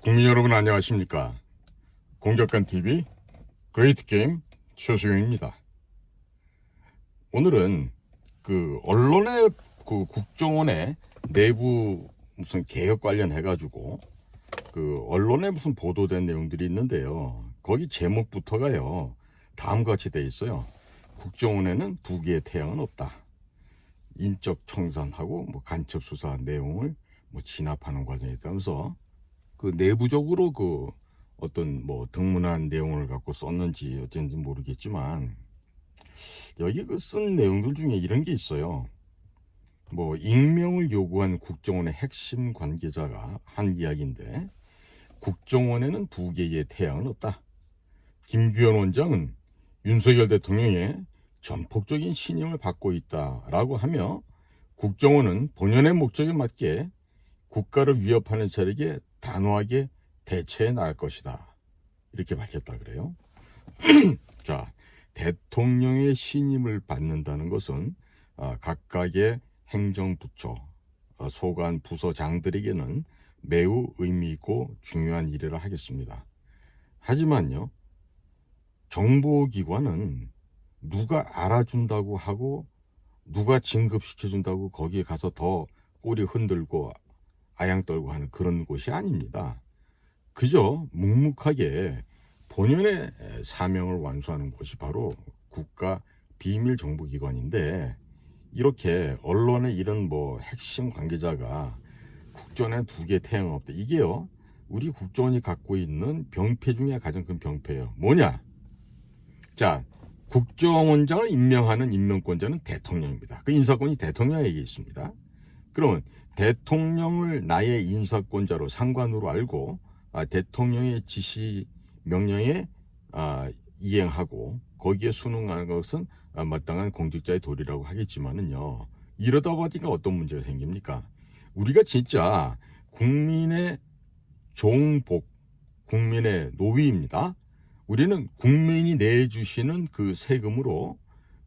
국민 여러분 안녕하십니까? 공격관 TV 그레이트 게임 최수영입니다. 오늘은 언론의 국정원의 내부 무슨 개혁 관련해 가지고 언론에 무슨 보도된 내용들이 있는데요. 거기 제목부터가요. 다음과 같이 돼 있어요. 국정원에는 두 개의 태양은 없다. 인적 청산하고 간첩 수사 내용을 진압하는 과정이 있다면서 내부적으로 어떤 등문한 내용을 갖고 썼는지 어쩐지 모르겠지만 여기 쓴 내용들 중에 이런 게 있어요. 익명을 요구한 국정원의 핵심 관계자가 한 이야기인데, 국정원에는 두 개의 태양은 없다. 김규현 원장은 윤석열 대통령의 전폭적인 신임을 받고 있다라고 하며, 국정원은 본연의 목적에 맞게 국가를 위협하는 세력에 단호하게 대처해 나갈 것이다. 이렇게 밝혔다 그래요. 자, 대통령의 신임을 받는다는 것은 각각의 행정부처, 소관 부서장들에게는 매우 의미 있고 중요한 일이라 하겠습니다. 하지만요, 정보기관은 누가 알아준다고 하고 누가 진급시켜준다고 거기에 가서 더 꼬리 흔들고 아양 떨고 하는 그런 곳이 아닙니다. 그저 묵묵하게 본연의 사명을 완수하는 곳이 바로 국가 비밀정보기관인데, 이렇게 언론의 이런 핵심 관계자가 국정원에 두 개 태양 없다. 이게요, 우리 국정원이 갖고 있는 병폐 중에 가장 큰 병폐예요. 뭐냐? 자, 국정원장을 임명하는 임명권자는 대통령입니다. 그 인사권이 대통령에게 있습니다. 그러면 대통령을 나의 인사권자로 상관으로 알고 대통령의 지시 명령에 이행하고 거기에 순응하는 것은 마땅한 공직자의 도리라고 하겠지만은요, 이러다 보니까 어떤 문제가 생깁니까? 우리가 진짜 국민의 종복, 국민의 노비입니다. 우리는 국민이 내주시는 그 세금으로,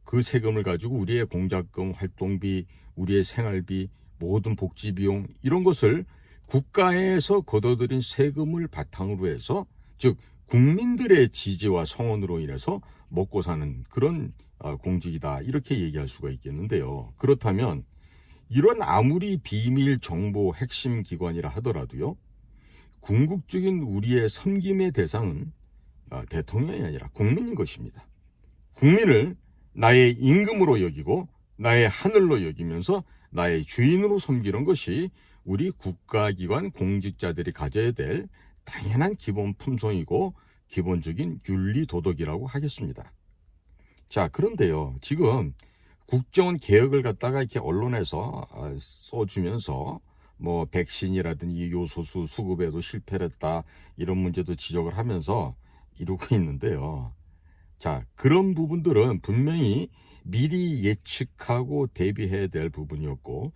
그 세금을 가지고 우리의 공작금, 활동비, 우리의 생활비, 모든 복지비용, 이런 것을 국가에서 걷어들인 세금을 바탕으로 해서, 즉 국민들의 지지와 성원으로 인해서 먹고 사는 그런 공직이다, 이렇게 얘기할 수가 있겠는데요. 그렇다면 이런 아무리 비밀 정보 핵심 기관이라 하더라도요, 궁극적인 우리의 섬김의 대상은 대통령이 아니라 국민인 것입니다. 국민을 나의 임금으로 여기고 나의 하늘로 여기면서 나의 주인으로 섬기는 것이 우리 국가기관 공직자들이 가져야 될 당연한 기본 품성이고 기본적인 윤리 도덕이라고 하겠습니다. 자, 그런데요, 지금 국정원 개혁을 갖다가 이렇게 언론에서 써주면서 백신이라든지 요소수 수급에도 실패를 했다, 이런 문제도 지적을 하면서 이루고 있는데요. 자, 그런 부분들은 분명히 미리 예측하고 대비해야 될 부분이었고,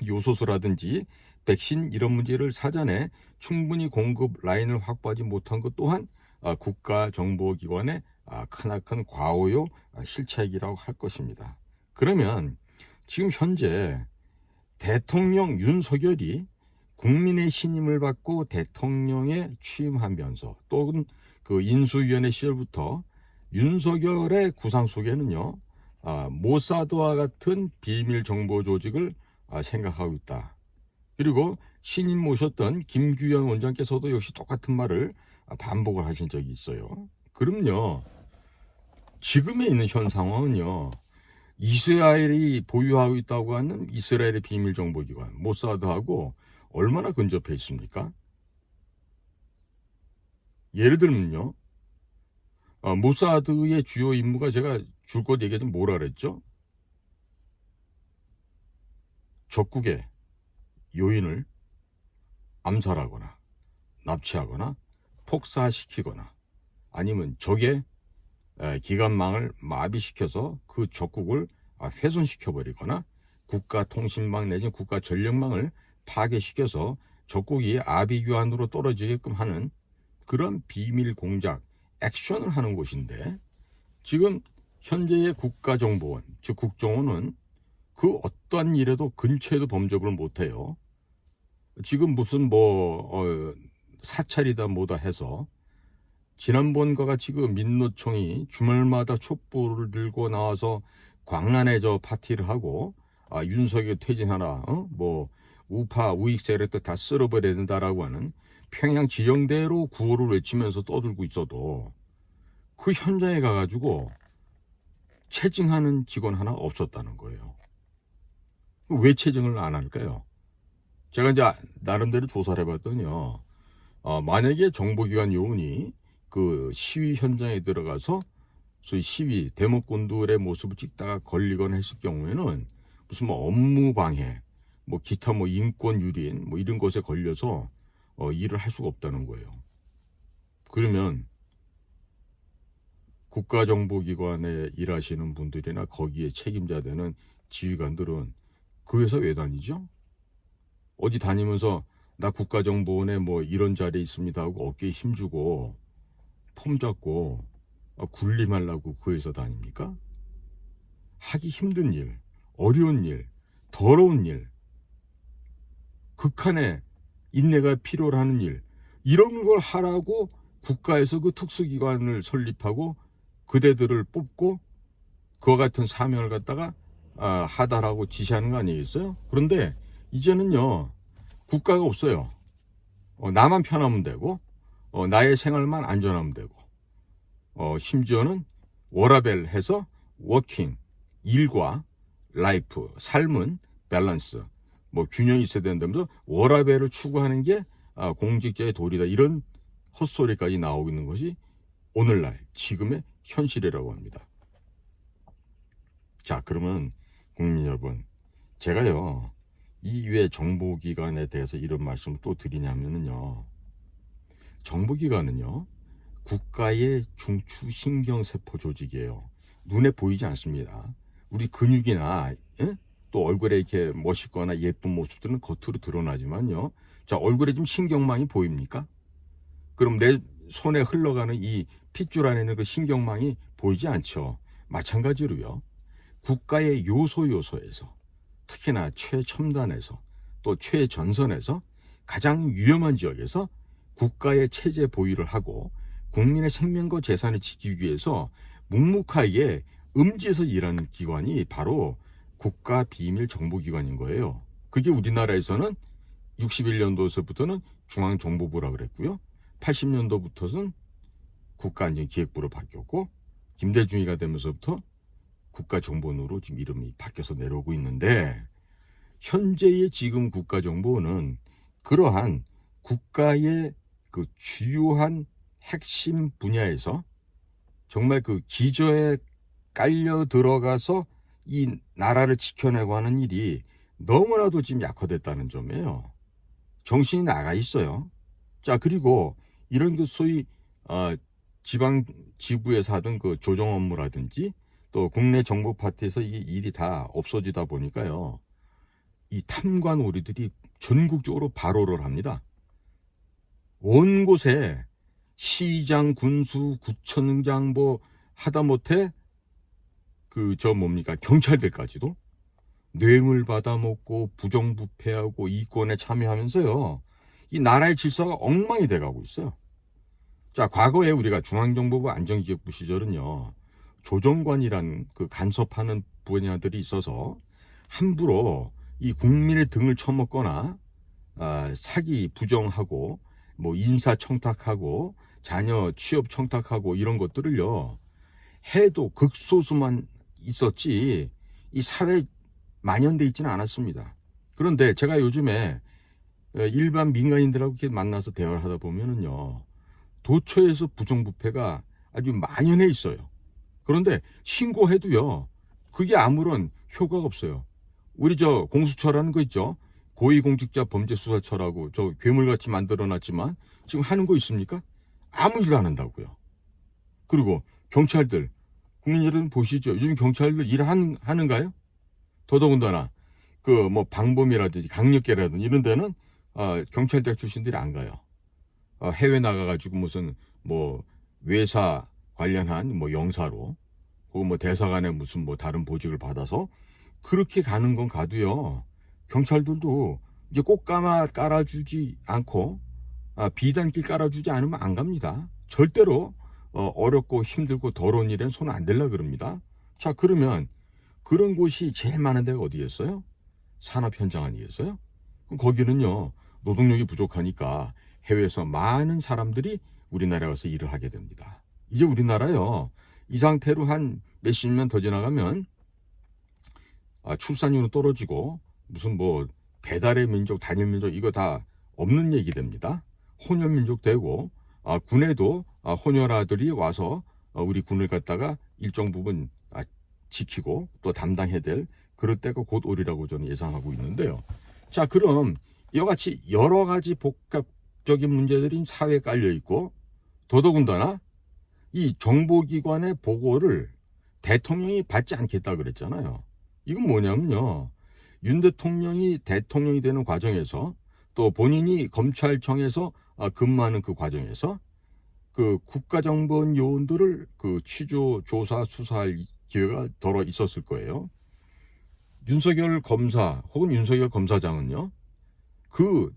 요소수라든지 백신 이런 문제를 사전에 충분히 공급 라인을 확보하지 못한 것 또한 국가정보기관의 크나큰 과오요 실책이라고 할 것입니다. 그러면 지금 현재 대통령 윤석열이 국민의 신임을 받고 대통령에 취임하면서, 또는 인수위원회 시절부터 윤석열의 구상 속에는요, 모사드와 같은 비밀 정보 조직을 생각하고 있다. 그리고 신임 모셨던 김규현 원장께서도 역시 똑같은 말을 반복을 하신 적이 있어요. 그럼요, 지금에 있는 현 상황은요, 이스라엘이 보유하고 있다고 하는 이스라엘의 비밀 정보기관 모사드하고 얼마나 근접해 있습니까? 예를 들면요, 모사드의 주요 임무가, 제가 줄곧 얘기하면 뭐라 그랬죠? 적국의 요인을 암살하거나 납치하거나 폭사시키거나, 아니면 적의 기관망을 마비시켜서 그 적국을 훼손시켜버리거나, 국가통신망 내지 국가전력망을 파괴시켜서 적국이 아비규환으로 떨어지게끔 하는 그런 비밀 공작 액션을 하는 곳인데, 지금 현재의 국가정보원, 즉 국정원은 그 어떠한 일에도 근처에도 범접을 못해요. 지금 무슨 사찰이다 뭐다 해서 지난번과 같이 그 민노총이 주말마다 촛불을 들고 나와서 광란에 파티를 하고 윤석열 퇴진하라, 우파 우익 세력들 다 쓸어버려야 된다라고 하는 평양 지령대로 구호를 외치면서 떠들고 있어도 그 현장에 가가지고 체증하는 직원 하나 없었다는 거예요. 왜 체증을 안 할까요? 제가 이제 나름대로 조사를 해봤더니요. 만약에 정보기관 요원이 그 시위 현장에 들어가서 소위 시위 데모꾼들의 모습을 찍다가 걸리거나 했을 경우에는 무슨 업무 방해, 기타 인권 유린 이런 것에 걸려서 일을 할 수가 없다는 거예요. 그러면 국가정보기관에 일하시는 분들이나 거기에 책임자 되는 지휘관들은 그 회사 왜 다니죠? 어디 다니면서 나 국가정보원에 이런 자리에 있습니다 하고 어깨에 힘주고 폼 잡고 군림하려고 그 회사 다닙니까? 하기 힘든 일, 어려운 일, 더러운 일, 극한의 인내가 필요로 하는 일, 이런 걸 하라고 국가에서 그 특수기관을 설립하고 그대들을 뽑고 그와 같은 사명을 갖다가 하달하고 지시하는 거 아니겠어요? 그런데 이제는요, 국가가 없어요. 나만 편하면 되고 나의 생활만 안전하면 되고 심지어는 워라벨 해서 워킹, 일과 라이프, 삶은 밸런스, 균형이 있어야 된다면서 워라벨을 추구하는 게 공직자의 도리다, 이런 헛소리까지 나오고 있는 것이 오늘날 지금의 현실이라고 합니다. 자, 그러면 국민 여러분, 제가요 왜 정보기관에 대해서 이런 말씀을 또 드리냐면요, 정보기관은요 국가의 중추 신경세포 조직이에요. 눈에 보이지 않습니다. 우리 근육이나 또 얼굴에 이렇게 멋있거나 예쁜 모습들은 겉으로 드러나지만요, 자, 얼굴에 좀 신경망이 보입니까? 그럼 내 손에 흘러가는 이 핏줄 안에 있는 그 신경망이 보이지 않죠. 마찬가지로요, 국가의 요소에서 특히나 최첨단에서 또 최전선에서 가장 위험한 지역에서 국가의 체제 보유를 하고 국민의 생명과 재산을 지키기 위해서 묵묵하게 음지에서 일하는 기관이 바로 국가비밀정보기관인 거예요. 그게 우리나라에서는 61년도서부터는 중앙정보부라 그랬고요, 80년도부터는 국가안전기획부로 바뀌었고, 김대중이가 되면서부터 국가정보원으로 지금 이름이 바뀌어서 내려오고 있는데, 현재의 지금 국가정보원은 그러한 국가의 그 주요한 핵심 분야에서 정말 그 기저에 깔려 들어가서 이 나라를 지켜내고 하는 일이 너무나도 지금 약화됐다는 점이에요. 정신이 나가 있어요. 자, 그리고 이런 그 소위 지방 지부에서 하던 그 조정 업무라든지 또 국내 정보 파트에서 이 일이 다 없어지다 보니까요, 이 탐관 오리들이 전국적으로 발호를 합니다. 온 곳에 시장, 군수, 구청장 하다못해 경찰들까지도 뇌물 받아먹고 부정부패하고 이권에 참여하면서요, 이 나라의 질서가 엉망이 돼가고 있어요. 자, 과거에 우리가 중앙정보부 안전기획부 시절은요, 조정관이란 그 간섭하는 분야들이 있어서 함부로 이 국민의 등을 쳐먹거나 사기 부정하고 인사 청탁하고 자녀 취업 청탁하고 이런 것들을요 해도 극소수만 있었지 이 사회에 만연돼 있지는 않았습니다. 그런데 제가 요즘에 일반 민간인들하고 이렇게 만나서 대화를 하다 보면은요, 도처에서 부정부패가 아주 만연해 있어요. 그런데 신고해도요, 그게 아무런 효과가 없어요. 우리 공수처라는 거 있죠? 고위공직자 범죄수사처라고 괴물같이 만들어놨지만 지금 하는 거 있습니까? 아무 일도 안 한다고요. 그리고 경찰들, 국민 여러분 보시죠. 요즘 경찰들 하는가요? 더더군다나 방범이라든지 강력계라든지 이런 데는 경찰대 출신들이 안 가요. 해외 나가가지고 무슨 외사 관련한 영사로 혹은 대사관에 무슨 다른 보직을 받아서 그렇게 가는 건 가도요, 경찰들도 이제 꽃가마 깔아주지 않고 비단길 깔아주지 않으면 안 갑니다. 절대로 어렵고 힘들고 더러운 일엔 손 안 댈라 그럽니다. 자, 그러면 그런 곳이 제일 많은 데가 어디겠어요? 산업 현장 아니겠어요? 그럼 거기는요, 노동력이 부족하니까 해외에서 많은 사람들이 우리나라에 와서 일을 하게 됩니다. 이제 우리나라요, 이 상태로 한 몇십 년 더 지나가면 출산율은 떨어지고 무슨 뭐 배달의 민족, 단일 민족 이거 다 없는 얘기 됩니다. 혼혈 민족 되고 군에도 혼혈아들이 와서 우리 군을 갖다가 일정 부분 지키고 또 담당해야 될 그럴 때가 곧 오리라고 저는 예상하고 있는데요. 자, 그럼 이와 같이 여러 가지 복합적인 문제들이 사회에 깔려 있고 더더군다나 이 정보기관의 보고를 대통령이 받지 않겠다 그랬잖아요. 이건 뭐냐면요, 윤 대통령이 대통령이 되는 과정에서 또 본인이 검찰청에서 근무하는 그 과정에서 그 국가정보원 요원들을 그 취조, 조사, 수사할 기회가 덜어 있었을 거예요. 윤석열 검사 혹은 윤석열 검사장은요, 그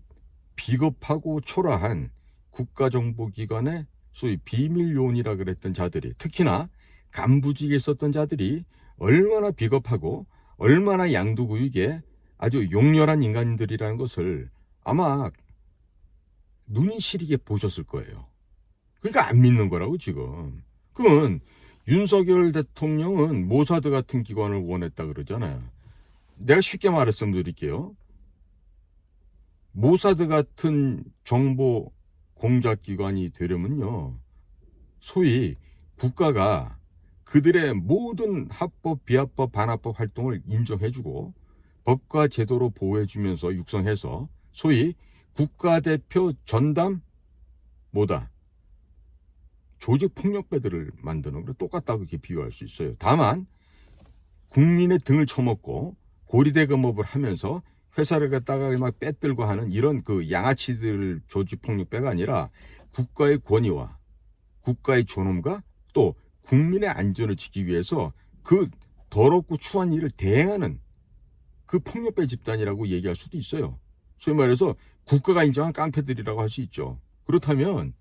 비겁하고 초라한 국가정보기관의 소위 비밀요원이라 그랬던 자들이, 특히나 간부직에 있었던 자들이 얼마나 비겁하고 얼마나 양두구육에 아주 용렬한 인간들이라는 것을 아마 눈이 시리게 보셨을 거예요. 그러니까 안 믿는 거라고 지금. 그러면 윤석열 대통령은 모사드 같은 기관을 원했다 그러잖아요. 내가 쉽게 말씀드릴게요. 모사드 같은 정보 공작기관이 되려면요, 소위 국가가 그들의 모든 합법, 비합법, 반합법 활동을 인정해주고 법과 제도로 보호해주면서 육성해서 소위 국가대표 전담 뭐다? 조직폭력배들을 만드는 거랑 똑같다고 이렇게 비유할 수 있어요. 다만 국민의 등을 쳐먹고 고리대금업을 하면서 회사를 갖다가 막 빼들고 하는 이런 그 양아치들 조직폭력배가 아니라 국가의 권위와 국가의 존엄과 또 국민의 안전을 지키기 위해서 그 더럽고 추한 일을 대행하는 그 폭력배 집단이라고 얘기할 수도 있어요. 소위 말해서 국가가 인정한 깡패들이라고 할 수 있죠. 그렇다면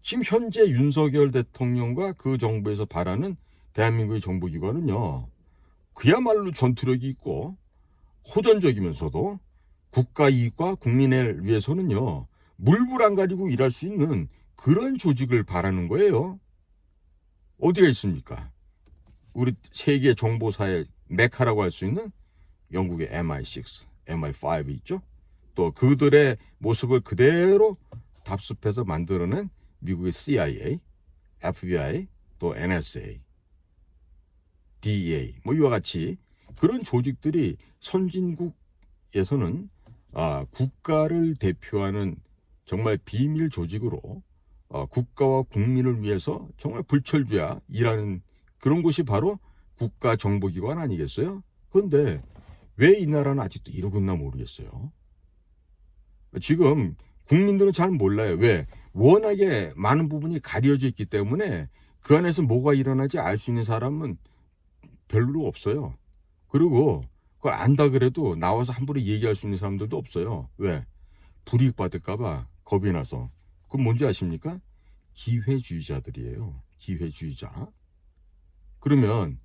지금 현재 윤석열 대통령과 그 정부에서 바라는 대한민국의 정보기관은요, 그야말로 전투력이 있고 호전적이면서도 국가 이익과 국민을 위해서는요, 물불 안 가리고 일할 수 있는 그런 조직을 바라는 거예요. 어디가 있습니까? 우리 세계 정보사의 메카라고 할 수 있는 영국의 MI6, MI5 있죠? 또 그들의 모습을 그대로 답습해서 만들어낸 미국의 CIA, FBI, 또 NSA, DEA 뭐 이와 같이 그런 조직들이 선진국에서는 국가를 대표하는 정말 비밀 조직으로 국가와 국민을 위해서 정말 불철주야 일하는 그런 곳이 바로 국가정보기관 아니겠어요? 그런데 왜 이 나라는 아직도 이러고 있나 모르겠어요. 지금 국민들은 잘 몰라요. 왜? 워낙에 많은 부분이 가려져 있기 때문에 그 안에서 뭐가 일어나지 알 수 있는 사람은 별로 없어요. 그리고 그걸 안다 그래도 나와서 함부로 얘기할 수 있는 사람들도 없어요. 왜? 불이익 받을까봐 겁이 나서. 그건 뭔지 아십니까? 기회주의자들이에요. 기회주의자. 그러면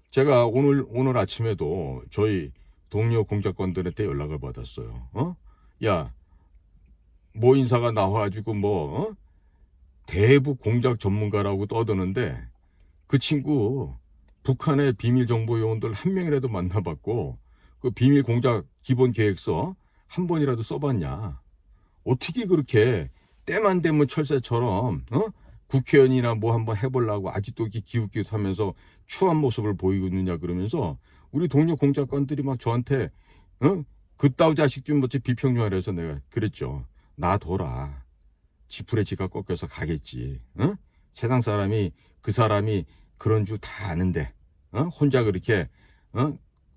제가 오늘 아침에도 저희 동료 공작관들한테 연락을 받았어요. 야, 모 인사가 나와가지고 대북 공작 전문가라고 떠드는데 그 친구 북한의 비밀 정보 요원들 한 명이라도 만나봤고 그 비밀 공작 기본 계획서 한 번이라도 써봤냐? 어떻게 그렇게 때만 되면 철새처럼 국회의원이나 뭐 한번 해보려고 아직도 이렇게 기웃기웃하면서 추한 모습을 보이고 있느냐 그러면서 우리 동료 공작관들이 막 저한테 그따위 자식 좀 뭐지 비평 좀 하래서 내가 그랬죠. 놔둬라. 지푸레 지가 꺾여서 가겠지. 세상 사람이 그 사람이 그런 줄 다 아는데 혼자 그렇게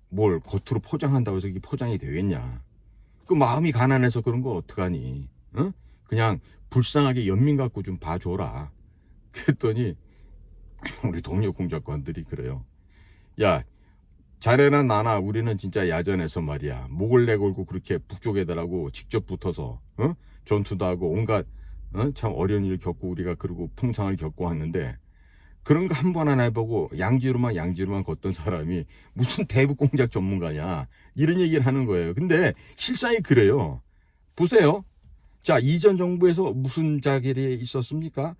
뭘 겉으로 포장한다고 해서 이게 포장이 되겠냐. 그 마음이 가난해서 그런 거 어떡하니. 그냥 불쌍하게 연민 갖고 좀 봐줘라. 그랬더니 우리 동료 공작관들이 그래요. 야, 자네나 나나 우리는 진짜 야전에서 말이야 목을 내걸고 그렇게 북쪽 애들하고 직접 붙어서 전투도 하고 온갖 참 어려운 일을 겪고 우리가 그리고 풍상을 겪고 왔는데 그런 거 한 번 안 해보고 양지로만 걷던 사람이 무슨 대북 공작 전문가냐 이런 얘기를 하는 거예요. 근데 실상이 그래요. 보세요. 자, 이전 정부에서 무슨 자질이 있었습니까?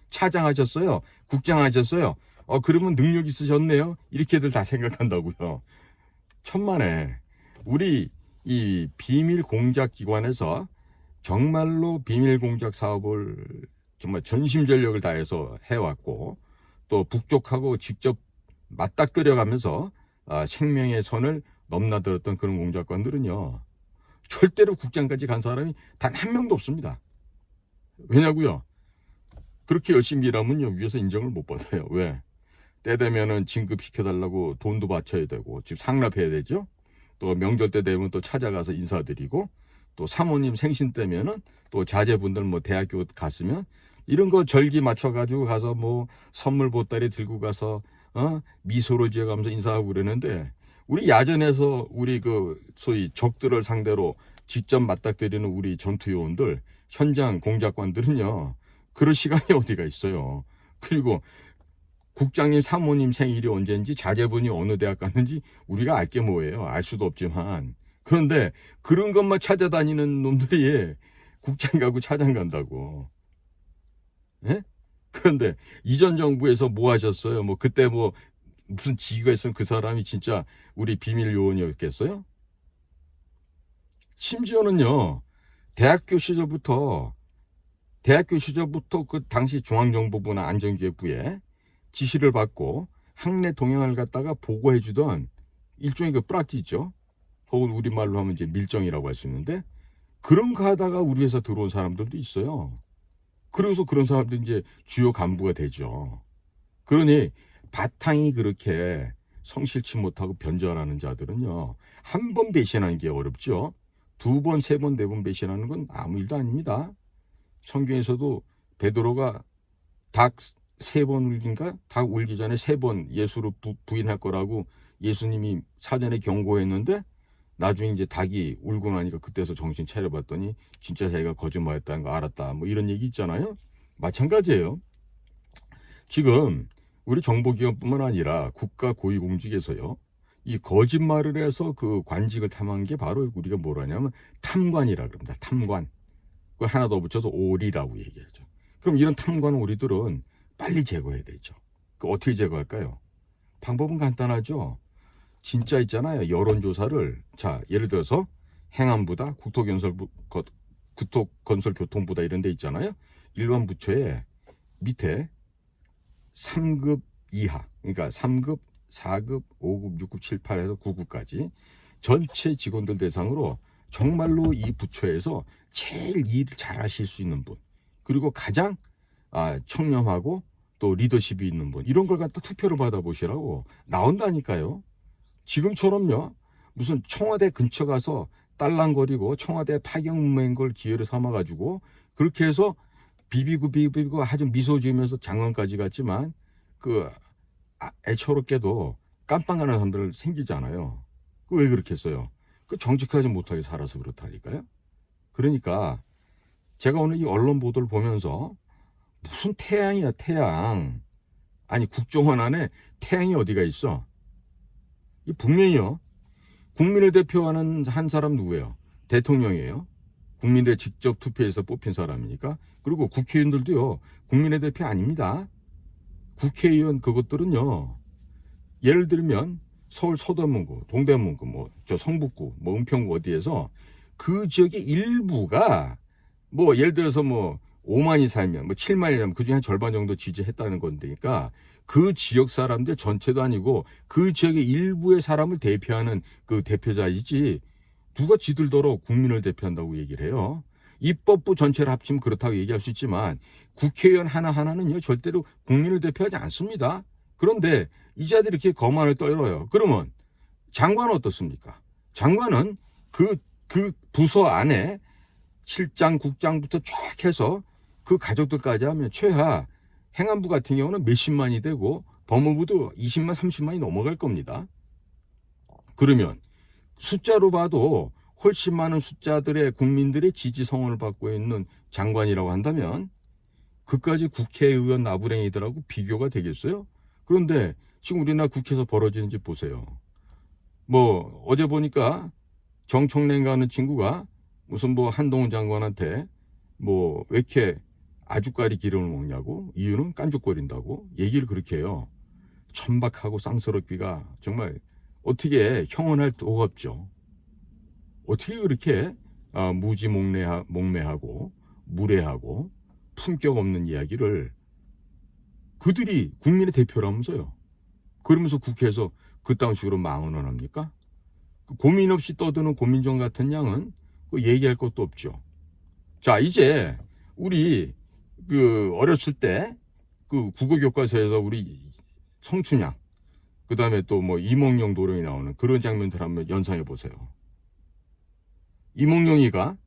차장 하셨어요. 국장 하셨어요. 그러면 능력 있으셨네요. 이렇게들 다 생각한다고요. 천만에 우리 이 비밀 공작 기관에서 정말로 비밀 공작 사업을 정말 전심전력을 다해서 해왔고 또 북쪽하고 직접 맞닥뜨려가면서 생명의 선을 넘나들었던 그런 공작관들은요. 절대로 국장까지 간 사람이 단 한 명도 없습니다. 왜냐고요? 그렇게 열심히 일하면요. 위에서 인정을 못 받아요. 왜? 때 되면은 진급시켜달라고 돈도 바쳐야 되고 집 상납해야 되죠. 또 명절 때 되면 또 찾아가서 인사드리고 또 사모님 생신 때면은 또 자제분들 뭐 대학교 갔으면 이런 거 절기 맞춰가지고 가서 뭐 선물 보따리 들고 가서 미소로 지어가면서 인사하고 그러는데 우리 야전에서 우리 그 소위 적들을 상대로 직접 맞닥뜨리는 우리 전투요원들 현장 공작관들은요 그럴 시간이 어디가 있어요. 그리고 국장님 사모님 생일이 언제인지 자제분이 어느 대학 갔는지 우리가 알 게 뭐예요. 알 수도 없지만 그런데 그런 것만 찾아다니는 놈들이 국장 가고 차장 간다고. 예? 그런데 이전 정부에서 뭐 하셨어요? 뭐 그때 뭐 무슨 지위가 있으면 그 사람이 진짜 우리 비밀 요원이었겠어요? 심지어는요. 대학교 시절부터 그 당시 중앙정보부나 안전기획부에 지시를 받고 학내 동향을 갖다가 보고해 주던 일종의 그 뿌락지 있죠. 혹은 우리말로 하면 이제 밀정이라고 할 수 있는데 그런 거 하다가 우리 회사 들어온 사람들도 있어요. 그래서 그런 사람들이 이제 주요 간부가 되죠. 그러니 바탕이 그렇게 성실치 못하고 변절하는 자들은요. 한 번 배신하는 게 어렵죠. 두 번, 세 번, 네 번 배신하는 건 아무 일도 아닙니다. 성경에서도 베드로가 닭 3번 울긴가? 닭 울기 전에 3번 예수를 부인할 거라고 예수님이 사전에 경고했는데 나중에 이제 닭이 울고 나니까 그때서 정신 차려봤더니 진짜 자기가 거짓말했다는 거 알았다. 뭐 이런 얘기 있잖아요. 마찬가지예요. 지금 우리 정보기관뿐만 아니라 국가 고위공직에서요. 이 거짓말을 해서 그 관직을 탐한 게 바로 우리가 뭐라냐면 탐관이라 그럽니다. 탐관. 그 하나 더 붙여서 오리라고 얘기하죠. 그럼 이런 탐관 오리들은 빨리 제거해야 되죠. 그 어떻게 제거할까요? 방법은 간단하죠. 진짜 있잖아요. 여론조사를 자 예를 들어서 행안부다, 국토건설교통부다 이런 데 있잖아요. 일반 부처에 밑에 3급 이하, 그러니까 3급, 4급, 5급, 6급, 7, 8에서 9급까지 전체 직원들 대상으로 정말로 이 부처에서 제일 일 잘하실 수 있는 분, 그리고 가장 청렴하고 또 리더십이 있는 분, 이런 걸 갖다 투표를 받아보시라고 나온다니까요. 지금처럼요. 무슨 청와대 근처 가서 딸랑거리고 청와대 파경문맹인 걸 기회를 삼아가지고 그렇게 해서 비비고 아주 미소 지으면서 장관까지 갔지만 그 애처롭게도 깜빵가는 사람들 생기잖아요. 그 왜 그렇게 했어요? 그 정직하지 못하게 살아서 그렇다니까요. 그러니까 제가 오늘 이 언론 보도를 보면서 무슨 태양이야 태양. 아니 국정원 안에 태양이 어디가 있어? 이 분명히요. 국민을 대표하는 한 사람 누구예요? 대통령이에요. 국민들 직접 투표해서 뽑힌 사람이니까. 그리고 국회의원들도요. 국민의 대표 아닙니다. 국회의원 그것들은요. 예를 들면 서울 서대문구, 동대문구, 뭐 저 성북구, 뭐 은평구 어디에서 그 지역의 일부가 뭐 예를 들어서 뭐 5만이 살면 뭐 7만이 살면 그중에 한 절반 정도 지지했다는 건데니까 그 지역 사람들 전체도 아니고 그 지역의 일부의 사람을 대표하는 그 대표자이지 누가 지들더러 국민을 대표한다고 얘기를 해요. 입법부 전체를 합치면 그렇다고 얘기할 수 있지만 국회의원 하나하나는요 절대로 국민을 대표하지 않습니다. 그런데 이 자들이 이렇게 거만을 떨어요. 그러면 장관은 어떻습니까? 장관은 그 부서 안에 실장, 국장부터 쫙 해서 그 가족들까지 하면 최하 행안부 같은 경우는 몇십만이 되고 법무부도 20만, 30만이 넘어갈 겁니다. 그러면 숫자로 봐도 훨씬 많은 숫자들의 국민들의 지지성원을 받고 있는 장관이라고 한다면 그까지 국회의원 나부랭이들하고 비교가 되겠어요? 그런데 지금 우리나라 국회에서 벌어지는 지 보세요. 뭐 어제 보니까 정청래인가 하는 친구가 무슨 뭐 한동훈 장관한테 뭐 왜 이렇게 아주까리 기름을 먹냐고, 이유는 깐죽거린다고 얘기를 그렇게 해요. 천박하고 쌍스럽기가 정말 어떻게 형언할 도가 없죠. 어떻게 그렇게 무지몽매하고 무례하고 품격 없는 이야기를 그들이 국민의 대표라면서요. 그러면서 국회에서 그딴 식으로 망언을 합니까? 고민 없이 떠드는 고민정 같은 양은 얘기할 것도 없죠. 자, 이제 우리 어렸을 때 국어 교과서에서 우리 성춘향, 그 다음에 또 뭐 이몽룡 도령이 나오는 그런 장면들 한번 연상해 보세요. 이몽룡이가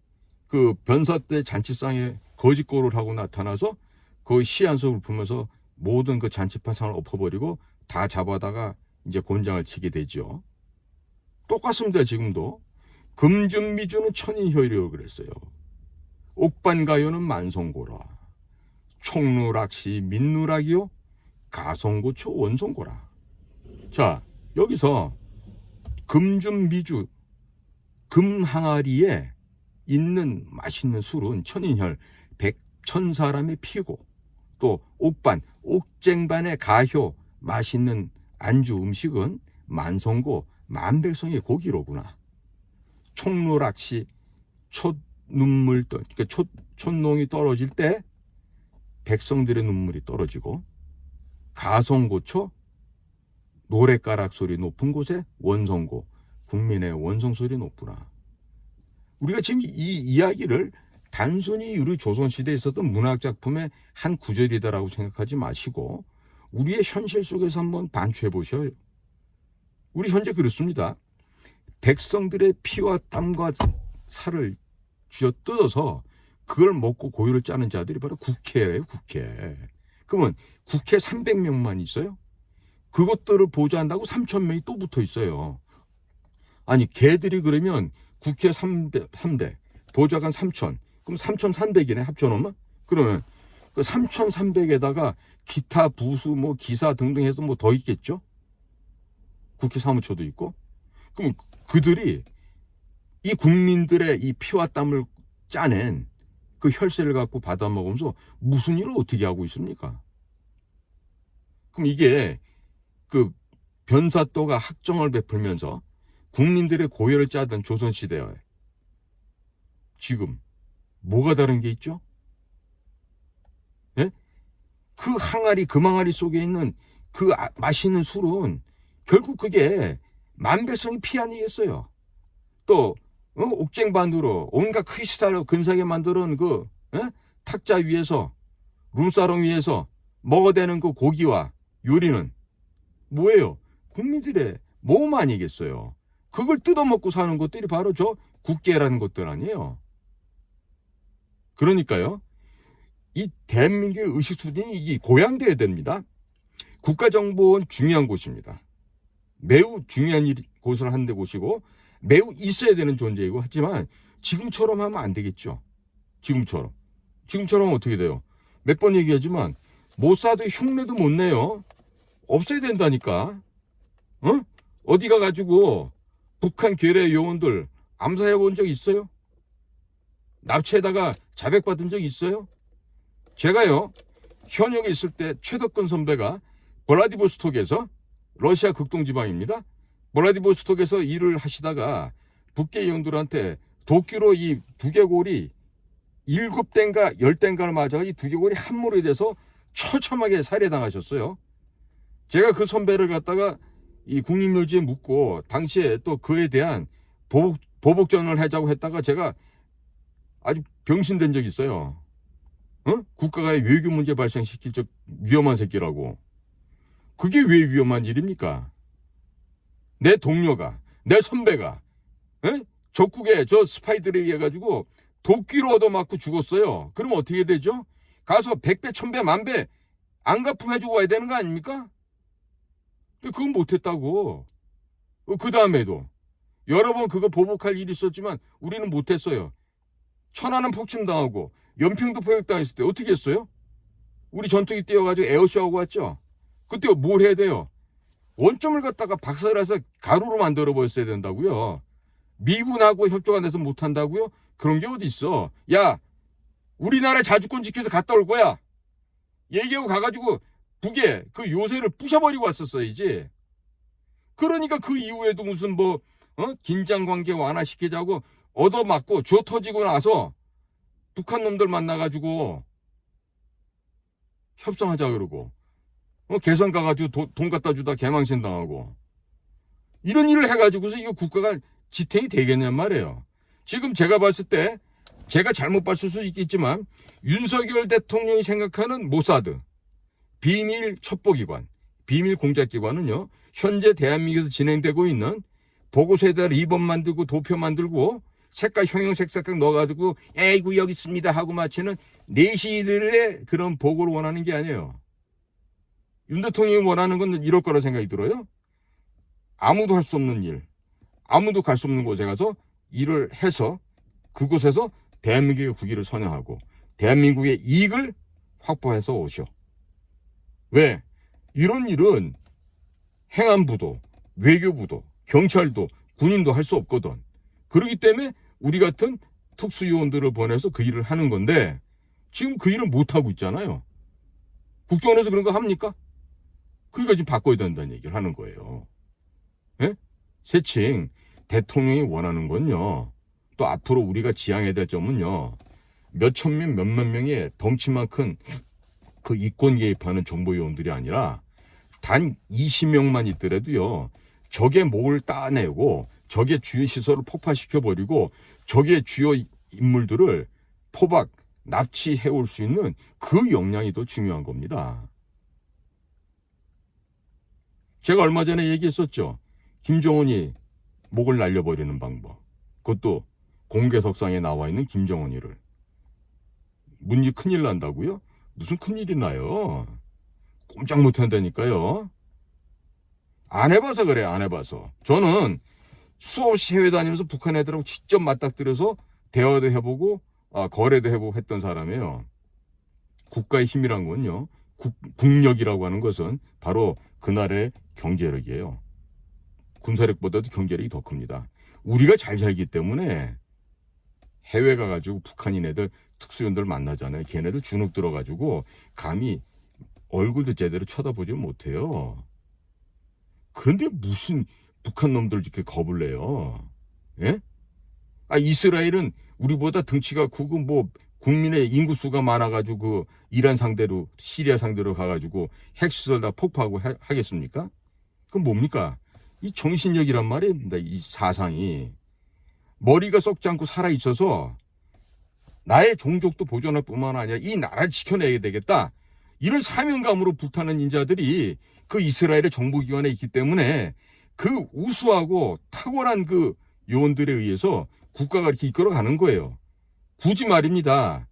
변사 때 잔치상에 거짓고를 하고 나타나서 그 시 한 소를 풀면서 모든 그 잔치판상을 엎어버리고 다 잡아다가 이제 곤장을 치게 되죠. 똑같습니다. 지금도 금준미주는 천인효이라고 그랬어요. 옥반가요는 만송고라. 총누락시 민누락이요 가송고초 원송고라. 자, 여기서 금준미주 금항아리에 있는 맛있는 술은 천인혈 백천사람의 피고, 또 옥반 옥쟁반의 가효 맛있는 안주 음식은 만송고 만백성의 고기로구나. 총누락시 그러니까 촛농이 떨어질 때 백성들의 눈물이 떨어지고, 가성고초 노랫가락 소리 높은 곳에 원성고 국민의 원성 소리 높구나. 우리가 지금 이 이야기를 단순히 우리 조선시대에 있었던 문학작품의 한 구절이다라고 생각하지 마시고 우리의 현실 속에서 한번 반추해 보셔요. 우리 현재 그렇습니다. 백성들의 피와 땀과 살을 쥐어 뜯어서 그걸 먹고 고유를 짜는 자들이 바로 국회예요. 국회. 그러면 국회 300명만 있어요? 그것들을 보좌한다고 3,000명이 또 붙어 있어요. 아니 걔들이 그러면 국회 3대 보좌관 3,000, 그럼 3,300이네 합쳐놓으면. 그러면 그 3,300에다가 기타 부수 뭐 기사 등등 해서 뭐 더 있겠죠? 국회 사무처도 있고. 그럼 그들이 이 국민들의 이 피와 땀을 짜낸 그 혈세를 갖고 받아먹으면서 무슨 일을 어떻게 하고 있습니까? 그럼 이게 변사또가 학정을 베풀면서 국민들의 고열을 짜던 조선시대에 지금 뭐가 다른 게 있죠? 예? 그 항아리, 금항아리 속에 있는 그 맛있는 술은 결국 그게 만백성이 피 아니겠어요? 또 옥쟁반으로 온갖 크리스탈로 근사하게 만드는 탁자 위에서 룸사롱 위에서 먹어대는 그 고기와 요리는 뭐예요? 국민들의 몸 아니겠어요? 그걸 뜯어먹고 사는 것들이 바로 저 국계라는 것들 아니에요? 그러니까요, 이 대한민국의 의식 수준이 이게 고양돼야 됩니다. 국가정보원 중요한 곳입니다. 매우 중요한 곳을 하는 데 곳이고 매우 있어야 되는 존재이고, 하지만 지금처럼 하면 안 되겠죠. 지금처럼 어떻게 돼요? 몇 번 얘기하지만 모사드 흉내도 못 내요. 없애야 된다니까. 어디 가가지고 북한 괴뢰 요원들 암살해 본 적 있어요? 납치에다가 자백받은 적 있어요? 제가요, 현역에 있을 때 최덕근 선배가 블라디보스톡에서, 러시아 극동지방입니다, 블라디보스톡에서 일을 하시다가 북계 요원들한테 도끼로 이 두개골이 7대인가 10대인가를 맞아 이 두개골이 함몰이 돼서 처참하게 살해당하셨어요. 제가 그 선배를 갖다가 이 국립묘지에 묻고 당시에 또 그에 대한 보복전을 하자고 했다가 제가 아주 병신된 적이 있어요. 국가가 외교 문제 발생시킬 적 위험한 새끼라고. 그게 왜 위험한 일입니까? 내 동료가, 내 선배가 적국의 저 스파이들에 의해 가지고 도끼로 얻어맞고 죽었어요. 그럼 어떻게 되죠? 가서 100배, 1000배, 10,000배 안갚음 해주고 와야 되는 거 아닙니까? 근데 그건 못했다고. 그 다음에도 여러 번 그거 보복할 일이 있었지만 우리는 못했어요. 천안은 폭침당하고 연평도 포격당했을 때 어떻게 했어요? 우리 전투기 띄워가지고 에어쇼하고 왔죠. 그때 뭘 해야 돼요? 원점을 갖다가 박살내서 가루로 만들어 버렸어야 된다고요. 미군하고 협조 안 해서 못한다고요? 그런 게 어디 있어. 야, 우리나라 자주권 지켜서 갔다 올 거야. 얘기하고 가가지고 북에 그 요새를 부셔버리고 왔었어야지. 그러니까 그 이후에도 무슨 긴장관계 완화시키자고 얻어맞고 줘 터지고 나서 북한 놈들 만나가지고 협상하자 그러고 개성 가가지고 돈 갖다 주다 개망신 당하고 이런 일을 해가지고서 이거 국가가 지탱이 되겠냔 말이에요. 지금 제가 봤을 때 제가 잘못 봤을 수 있겠지만 윤석열 대통령이 생각하는 모사드 비밀 첩보기관, 비밀 공작기관은요 현재 대한민국에서 진행되고 있는 보고서에다 리본 만들고 도표 만들고 색깔 형형색 넣어가지고 에이구 여기 있습니다 하고 마치는 내시들의 그런 보고를 원하는 게 아니에요. 윤 대통령이 원하는 건 이럴 거라 생각이 들어요. 아무도 할 수 없는 일, 아무도 갈 수 없는 곳에 가서 일을 해서 그곳에서 대한민국의 국위를 선양하고 대한민국의 이익을 확보해서 오셔. 왜? 이런 일은 행안부도 외교부도 경찰도 군인도 할 수 없거든. 그렇기 때문에 우리 같은 특수요원들을 보내서 그 일을 하는 건데 지금 그 일을 못하고 있잖아요. 국정원에서 그런 거 합니까? 그러니까 지금 바꿔야 된다는 얘기를 하는 거예요. 예? 세칭 대통령이 원하는 건요. 또 앞으로 우리가 지향해야 될 점은요. 몇천 명, 몇몇 명의 덩치만 큰 그 이권 개입하는 정보요원들이 아니라 단 20명만 있더라도요. 적의 목을 따내고 적의 주요 시설을 폭파시켜버리고 적의 주요 인물들을 포박, 납치해올 수 있는 그 역량이 더 중요한 겁니다. 제가 얼마 전에 얘기했었죠. 김정은이 목을 날려버리는 방법. 그것도 공개석상에 나와 있는 김정은이를. 문이 큰일 난다고요? 무슨 큰일이 나요? 꼼짝 못한다니까요. 안 해봐서 그래, 안 해봐서. 저는 수없이 해외 다니면서 북한 애들하고 직접 맞닥뜨려서 대화도 해보고 거래도 해보고 했던 사람이에요. 국가의 힘이란 건요. 국력이라고 하는 것은 바로 그날의 경제력이에요. 군사력보다도 경제력이 더 큽니다. 우리가 잘 살기 때문에 해외 가가지고 북한인 애들 특수연들 만나잖아요. 걔네들 주눅 들어가지고 감히 얼굴도 제대로 쳐다보지 못해요. 그런데 무슨 북한 놈들 이렇게 겁을 내요? 예? 이스라엘은 우리보다 등치가 크고 국민의 인구수가 많아가지고 그 이란 상대로 시리아 상대로 가가지고 핵시설 다 폭파하고 하겠습니까? 그건 뭡니까? 이 정신력이란 말입니다. 이 사상이 머리가 썩지 않고 살아 있어서 나의 종족도 보존할 뿐만 아니라 이 나라를 지켜내야 되겠다. 이런 사명감으로 불타는 인자들이 그 이스라엘의 정보기관에 있기 때문에 그 우수하고 탁월한 그 요원들에 의해서 국가가 이렇게 이끌어가는 거예요. 굳이 말입니다.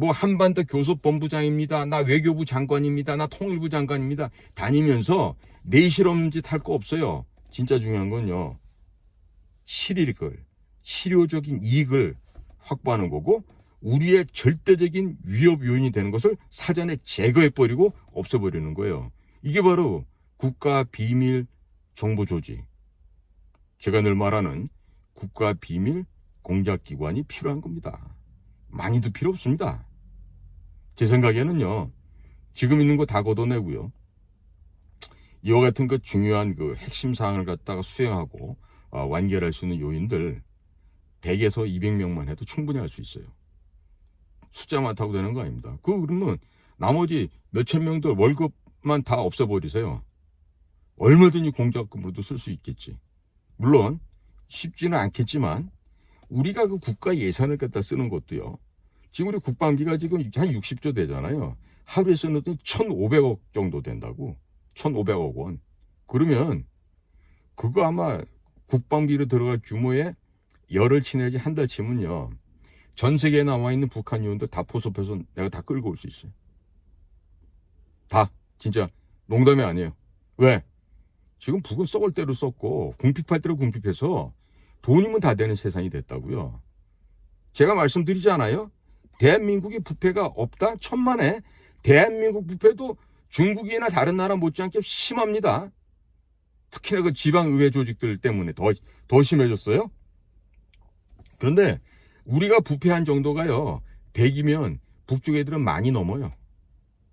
한반도 교섭본부장입니다. 나 외교부 장관입니다. 나 통일부 장관입니다. 다니면서 내실없는 짓 할 거 없어요. 진짜 중요한 건요. 실효적인 이익을 확보하는 거고 우리의 절대적인 위협 요인이 되는 것을 사전에 제거해버리고 없애버리는 거예요. 이게 바로 국가 비밀 정보 조직. 제가 늘 말하는 국가 비밀 공작기관이 필요한 겁니다. 많이도 필요 없습니다. 제 생각에는요. 지금 있는 거 다 걷어내고요. 이와 같은 그 중요한 그 핵심 사항을 갖다가 수행하고 완결할 수 있는 요인들 100에서 200명만 해도 충분히 할 수 있어요. 숫자 많다고 되는 거 아닙니다. 그러면 나머지 몇천 명들 월급만 다 없애버리세요. 얼마든지 공작금으로도 쓸 수 있겠지. 물론 쉽지는 않겠지만 우리가 그 국가 예산을 갖다 쓰는 것도요. 지금 우리 국방비가 지금 한 60조 되잖아요. 하루에 쓰는 돈 1,500억 정도 된다고. 1,500억 원. 그러면 그거 아마 국방비로 들어갈 규모의 열흘치 내지 한 달 치면요. 전 세계에 남아 있는 북한 요원들 다 포섭해서 내가 다 끌고 올 수 있어요. 다. 진짜 농담이 아니에요. 왜? 지금 북은 썩을 대로 썩고 궁핍할 대로 궁핍해서 돈이면 다 되는 세상이 됐다고요. 제가 말씀드리잖아요. 대한민국의 부패가 없다? 천만에 대한민국 부패도 중국이나 다른 나라 못지않게 심합니다. 특히나 그 지방의회 조직들 때문에 더 심해졌어요. 그런데 우리가 부패한 정도가요. 100이면 북쪽 애들은 많이 넘어요.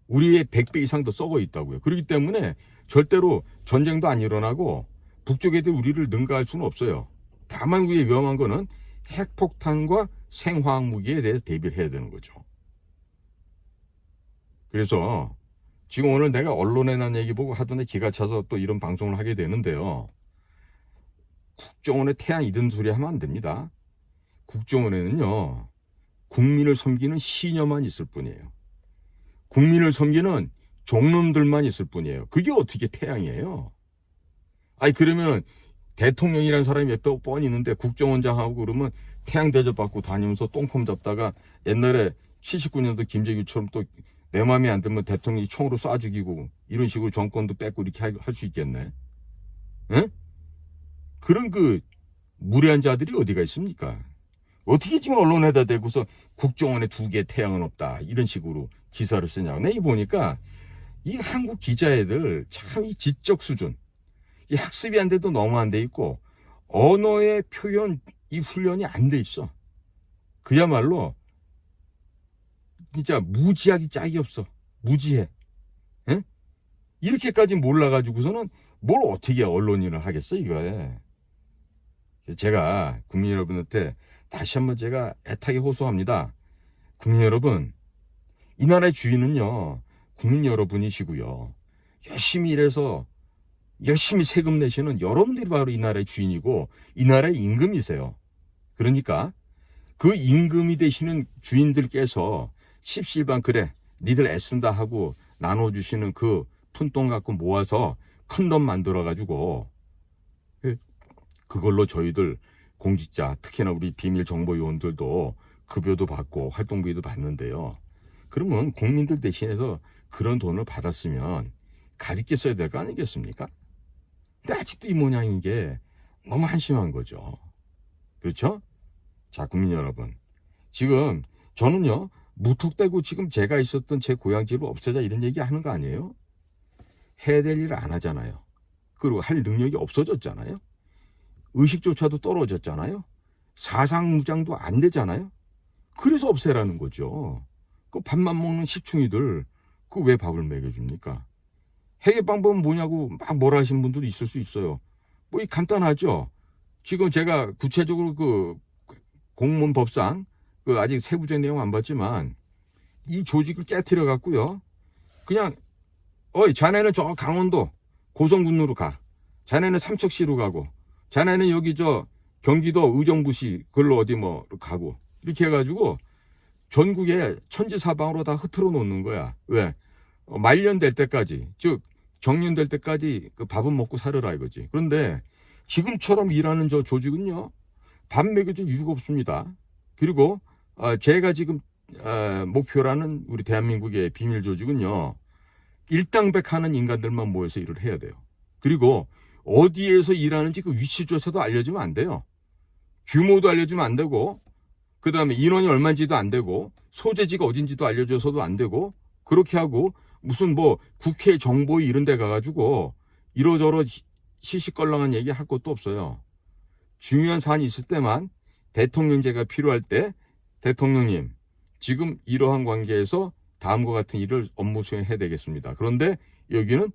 우리의 100배 이상 더 썩어 있다고요. 그렇기 때문에 절대로 전쟁도 안 일어나고 북쪽 애들 우리를 능가할 수는 없어요. 다만 우리의 위험한 거는 핵폭탄과 생화학 무기에 대해서 대비를 해야 되는 거죠. 그래서 지금 오늘 내가 언론에 난 얘기 보고 하더니 기가 차서 또 이런 방송을 하게 되는데요. 국정원의 태양 이런 소리 하면 안 됩니다. 국정원에는요. 국민을 섬기는 시녀만 있을 뿐이에요. 국민을 섬기는 종놈들만 있을 뿐이에요. 그게 어떻게 태양이에요? 아니 그러면 대통령이라는 사람이 몇 번 있는데 국정원장하고 그러면 태양 대접받고 다니면서 똥폼 잡다가 옛날에 79년도 김재규처럼 또 내 마음에 안 들면 대통령이 총으로 쏴 죽이고 이런 식으로 정권도 뺏고 이렇게 할 수 있겠네. 에? 그런 그 무례한 자들이 어디가 있습니까? 어떻게 지금 언론에다 대고서 국정원에 2개 태양은 없다 이런 식으로 기사를 쓰냐고. 내가 보니까 이 한국 기자애들 참 이 지적 수준 이 학습이 안 돼도 너무 안 돼 있고 언어의 표현 이 훈련이 안 돼 있어. 그야말로 진짜 무지하기 짝이 없어. 무지해. 에? 이렇게까지 몰라가지고서는 뭘 어떻게 언론인을 하겠어 이거에. 제가 국민 여러분한테 다시 한번 제가 애타게 호소합니다. 국민 여러분, 이 나라의 주인은요 국민 여러분이시고요. 열심히 일해서 열심히 세금 내시는 여러분들이 바로 이 나라의 주인이고 이 나라의 임금이세요. 그러니까 그 임금이 되시는 주인들께서 십시일반 그래 니들 애쓴다 하고 나눠주시는 그 푼돈 갖고 모아서 큰 돈 만들어가지고 그걸로 저희들 공직자 특히나 우리 비밀정보요원들도 급여도 받고 활동비도 받는데요. 그러면 국민들 대신해서 그런 돈을 받았으면 가볍게 써야 될 거 아니겠습니까? 근데 아직도 이 모양인 게 너무 한심한 거죠. 그렇죠? 자, 국민 여러분. 지금 저는요. 무턱대고 지금 제가 있었던 제 고향집을 없애자 이런 얘기 하는 거 아니에요? 해야 될 일을 안 하잖아요. 그리고 할 능력이 없어졌잖아요. 의식조차도 떨어졌잖아요. 사상무장도 안 되잖아요. 그래서 없애라는 거죠. 그 밥만 먹는 시충이들 그 왜 밥을 먹여줍니까? 해결 방법은 뭐냐고 막 뭐라 하시는 분들도 있을 수 있어요. 뭐 이 간단하죠. 지금 제가 구체적으로 그 공무원법상 그 아직 세부적 내용 안 봤지만 이 조직을 깨트려 갖고요. 그냥 어이 자네는 저 강원도 고성군으로 가. 자네는 삼척시로 가고. 자네는 여기 저 경기도 의정부시 그걸로 어디 뭐 가고. 이렇게 해가지고 전국에 천지사방으로 다 흐트러 놓는 거야. 왜? 말년될 때까지 즉 정년될 때까지 그 밥은 먹고 살으라 이거지. 그런데 지금처럼 일하는 저 조직은요. 밥 먹여줄 이유가 없습니다. 그리고 제가 지금 목표라는 우리 대한민국의 비밀 조직은요. 일당백하는 인간들만 모여서 일을 해야 돼요. 그리고 어디에서 일하는지 그 위치조차도 알려주면 안 돼요. 규모도 알려주면 안 되고 그 다음에 인원이 얼마인지도 안 되고 소재지가 어딘지도 알려줘서도 안 되고 그렇게 하고 무슨 뭐 국회 정보위 이런 데 가가지고 이러저러 시시껄렁한 얘기 할 것도 없어요. 중요한 사안이 있을 때만 대통령제가 필요할 때 대통령님 지금 이러한 관계에서 다음과 같은 일을 업무 수행해야 되겠습니다. 그런데 여기는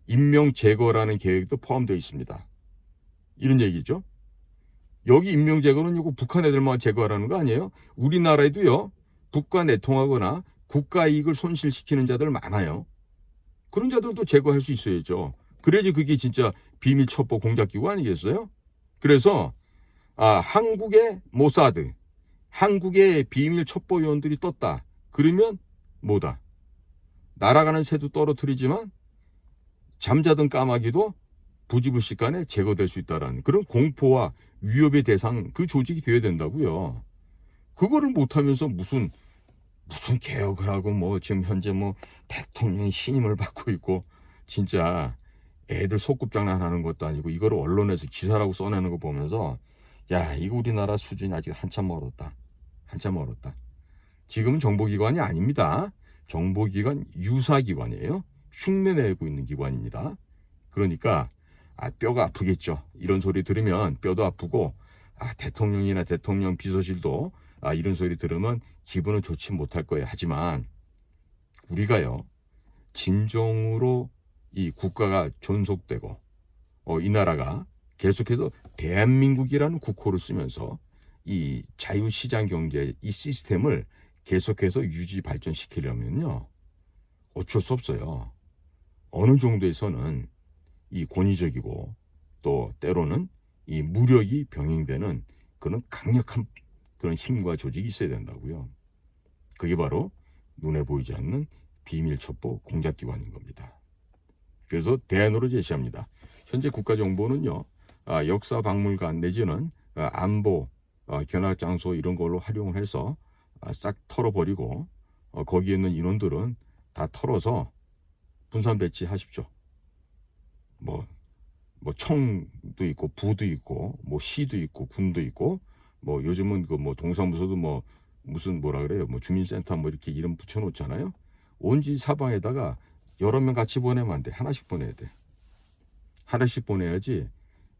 임명 제거라는 계획도 포함되어 있습니다. 이런 얘기죠. 여기 임명 제거는 이거 북한 애들만 제거하라는 거 아니에요? 우리나라에도요. 국가 내통하거나 국가 이익을 손실시키는 자들 많아요. 그런 자들도 제거할 수 있어야죠. 그래야지 그게 진짜 비밀 첩보 공작기구 아니겠어요? 그래서 한국의 모사드, 한국의 비밀 첩보요원들이 떴다. 그러면 뭐다? 날아가는 새도 떨어뜨리지만 잠자던 까마귀도 부지불식간에 제거될 수 있다라는 그런 공포와 위협의 대상 그 조직이 되어야 된다고요. 그거를 못하면서 무슨 개혁을 하고 뭐 지금 현재 뭐 대통령이 신임을 받고 있고 진짜 애들 소꿉장난 하는 것도 아니고 이거를 언론에서 기사라고 써내는 거 보면서 야, 이거 우리나라 수준이 아직 한참 멀었다. 한참 멀었다. 지금은 정보기관이 아닙니다. 정보기관 유사기관이에요. 흉내내고 있는 기관입니다. 그러니까 뼈가 아프겠죠. 이런 소리 들으면 뼈도 아프고 대통령이나 대통령 비서실도 이런 소리 들으면 기분은 좋지 못할 거예요. 하지만 우리가요, 진정으로 이 국가가 존속되고 이 나라가 계속해서 대한민국이라는 국호를 쓰면서 이 자유시장 경제 이 시스템을 계속해서 유지 발전시키려면요, 어쩔 수 없어요. 어느 정도에서는 이 권위적이고 또 때로는 이 무력이 병행되는 그런 강력한 그런 힘과 조직이 있어야 된다고요. 그게 바로 눈에 보이지 않는 비밀 첩보 공작기관인 겁니다. 그래서 대안으로 제시합니다. 현재 국가정보는요, 역사박물관 내지는 안보, 견학장소 이런 걸로 활용을 해서 싹 털어버리고 거기에 있는 인원들은 다 털어서 분산 배치하십시오. 뭐 청도 있고 부도 있고 뭐 시도 있고 군도 있고 뭐 요즘은 그 뭐 동사무소도 뭐 무슨 뭐라 그래요, 뭐 주민센터 뭐 이렇게 이름 붙여놓잖아요. 온지 사방에다가 여러 명 같이 보내면 안 돼. 하나씩 보내야 돼. 하나씩 보내야지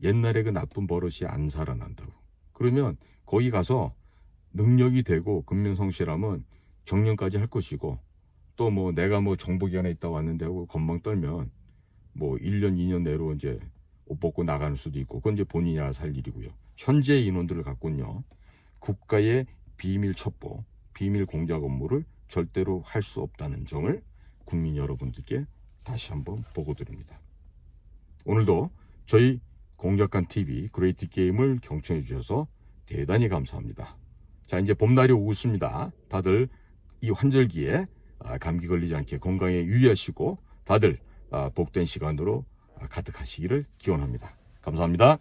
옛날에 그 나쁜 버릇이 안 살아난다고. 그러면 거기 가서 능력이 되고 근면성실하면 정년까지 할 것이고, 또 뭐 내가 뭐 정보기관에 있다 왔는데 하고 건방 떨면 뭐 1년 2년 내로 이제 옷 벗고 나가는 수도 있고, 그건 이제 본인이 알아서 할 일이고요. 현재 인원들을 갖고는요, 국가의 비밀 첩보, 비밀 공작 업무를 절대로 할 수 없다는 점을 국민 여러분들께 다시 한번 보고드립니다. 오늘도 저희 공작관TV 그레이트 게임을 경청해 주셔서 대단히 감사합니다. 자, 이제 봄날이 오고 있습니다. 다들 이 환절기에 감기 걸리지 않게 건강에 유의하시고 다들 복된 시간으로 가득하시기를 기원합니다. 감사합니다.